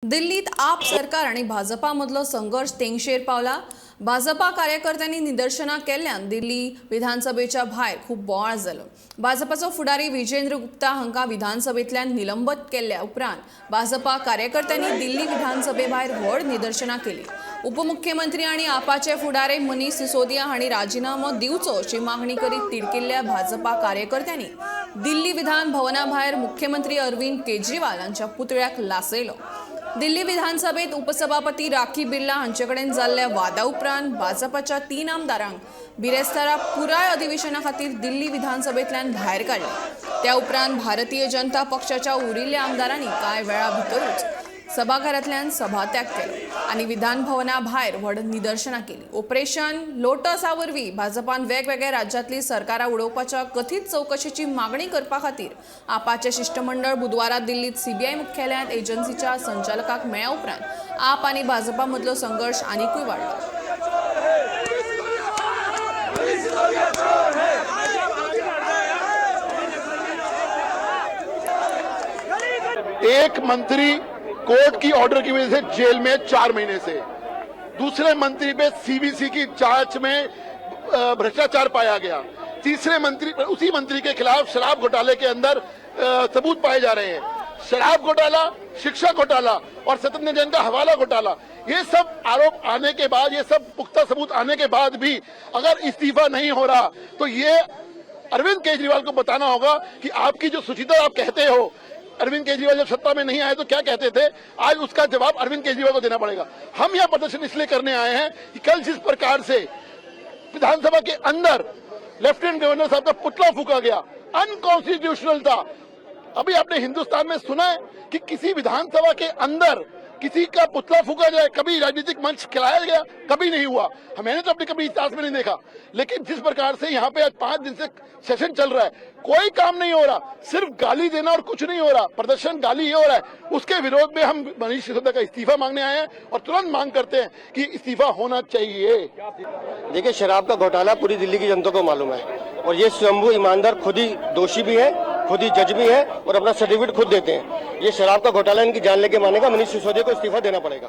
दिल्लीत आप सरकार आणि भाजपामधलो संघर्ष तेंगशेर पावला। भाजपा कार्यकर्त्यांनी निदर्शनां केल्ल्यान दिल्ली विधानसभेच्या भायर खूप बोवाळ जालो। भाजपाचो फुडारी विजेंद्र गुप्ता हांकां विधानसभेंतल्यान निलंबत केल्ल्या उपरांत भाजपा कार्यकर्त्यांनी दिल्ली विधानसभे भायर व्हड निदर्शनां केली। उपमुख्यमंत्री आणि आपाचे फुडारे मनीष सिसोदिया हांणी राजीनामो दिवचो अशी मागणी करीत तिडकिल्ल्या भाजपा कार्यकर्त्यांनी दिल्ली विधान भवना भायर मुख्यमंत्री अरविंद केजरीवाल हांच्या पुतळ्याक लासयलो। दिल्ली विधानसभेत उपसभापती राखी बिर्ला हांचेकडेन जाल्ल्या वादा उपरांत भाजपाच्या 3 आमदारांक बिरेस्तारा पुराय अधिवेशना खातीर दिल्ली विधानसभेंतल्यान भायर काडले। त्या उपरांत भारतीय जनता पक्षाच्या उरिल्ल्या आमदारांनी कांय वेळा भितरूच सभाघरांतल्यान सभात्याग केलो आनी विधान भवना भायर व्हड निदर्शनां केली। ऑपरेशन लोटसा वरवीं भाजपान वेगवेगळ्या राज्यांतली सरकारां उडोवपाच्या कथीत चवकशेची मागणी करपा खातीर आपाचे शिष्टमंडळ बुधवारा दिल्लीत सीबीआय मुख्यालयांत एजन्सीच्या संचालकाक मेळ्ळ्या उपरांत आप आनी भाजपा मदलो संघर्श आनीकूय वाडलो। एक मंत्री कोर्ट की ऑर्डर की वजह से जेल में 4 महीने से, दूसरे मंत्री पे सीबीसी की जांच में भ्रष्टाचार पाया गया, तीसरे मंत्री उसी मंत्री के खिलाफ शराब घोटाले के अंदर सबूत पाए जा रहे हैं। शराब घोटाला, शिक्षा घोटाला और सत्येंद्र जैन का हवाला घोटाला, ये सब आरोप आने के बाद, ये सब पुख्ता सबूत आने के बाद भी अगर इस्तीफा नहीं हो रहा तो ये अरविंद केजरीवाल को बताना होगा कि आपकी जो सुचिता आप कहते हो, अरविंद केजरीवाल जब सत्ता में नहीं आए तो क्या कहते थे, आज उसका जवाब अरविंद केजरीवाल को देना पड़ेगा। हम यह प्रदर्शन इसलिए करने आए हैं कि कल जिस प्रकार से विधानसभा के अंदर लेफ्टिनेंट गवर्नर साहब का पुतला फूका गया, अनकॉन्स्टिट्यूशनल था। अभी आपने हिंदुस्तान में सुना है कि किसी विधानसभा के अंदर किसी का पुतला फूका जाए? कभी राजनीतिक मंच खिलाया गया? कभी नहीं हुआ। मैंने तो अपने कभी इतिहास में नहीं देखा। लेकिन जिस प्रकार से यहाँ पे आज 5 दिन से सेशन चल रहा है, कोई काम नहीं हो रहा, सिर्फ गाली देना और कुछ नहीं हो रहा, प्रदर्शन गाली ये हो रहा है। उसके विरोध में हम मनीष सिसोदिया का इस्तीफा मांगने आए हैं और तुरंत मांग करते हैं कि इस्तीफा होना चाहिए। देखिए, शराब का घोटाला पूरी दिल्ली की जनता को मालूम है और ये स्वयंभू ईमानदार खुद ही दोषी भी है, खुद ही जज भी है और अपना सर्टिफिकेट खुद देते हैं। ये शराब का घोटाला इनकी जान लेके मानेगा, मनीष सिसोदिया को इस्तीफा देना पड़ेगा।